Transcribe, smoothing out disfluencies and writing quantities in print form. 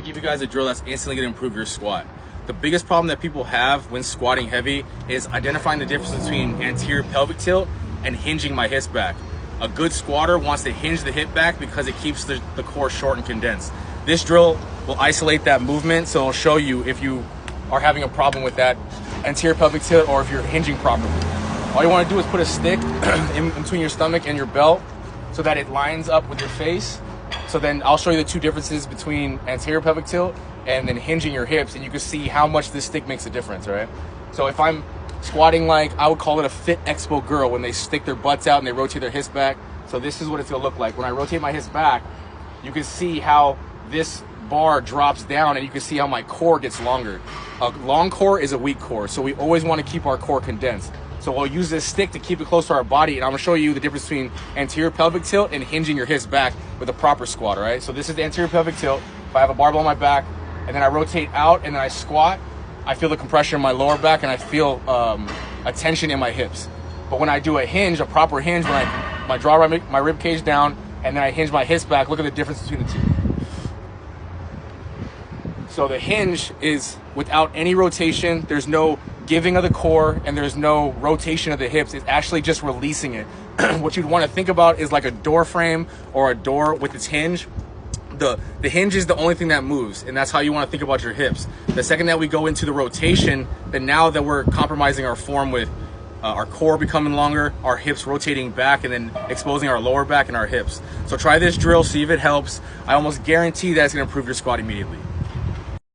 give you guys a drill that's instantly going to improve your squat. The biggest problem that people have when squatting heavy is identifying the difference between anterior pelvic tilt and hinging my hips back. A good squatter wants to hinge the hip back because it keeps the core short and condensed. This drill will isolate that movement, so it'll show you if you are having a problem with that anterior pelvic tilt or if you're hinging properly. All you want to do is put a stick in between your stomach and your belt so that it lines up with your face. So then I'll show you the two differences between anterior pelvic tilt and then hinging your hips, and you can see how much this stick makes a difference, right? So if I'm squatting like, I would call it a fit expo girl when they stick their butts out and they rotate their hips back. So this is what it's gonna look like. When I rotate my hips back, you can see how this bar drops down and you can see how my core gets longer. A long core is a weak core, so we always want to keep our core condensed. So we'll use this stick to keep it close to our body, and I'm gonna show you the difference between anterior pelvic tilt and hinging your hips back with a proper squat, all right? So this is the anterior pelvic tilt. If I have a barbell on my back and then I rotate out and then I squat, I feel the compression in my lower back and I feel a tension in my hips. But when I do a hinge, a proper hinge, when I draw my rib cage down and then I hinge my hips back, look at the difference between the two. So the hinge is without any rotation. There's no giving of the core and there's no rotation of the hips. It's actually just releasing it. What you'd want to think about is like a door frame or a door with its hinge. The hinge is the only thing that moves, and that's how you want to think about your hips. The second that we go into the rotation, then now that we're compromising our form with our core becoming longer, our hips rotating back, and then exposing our lower back and our hips. So try this drill, see if it helps. I almost guarantee that it's going to improve your squat immediately.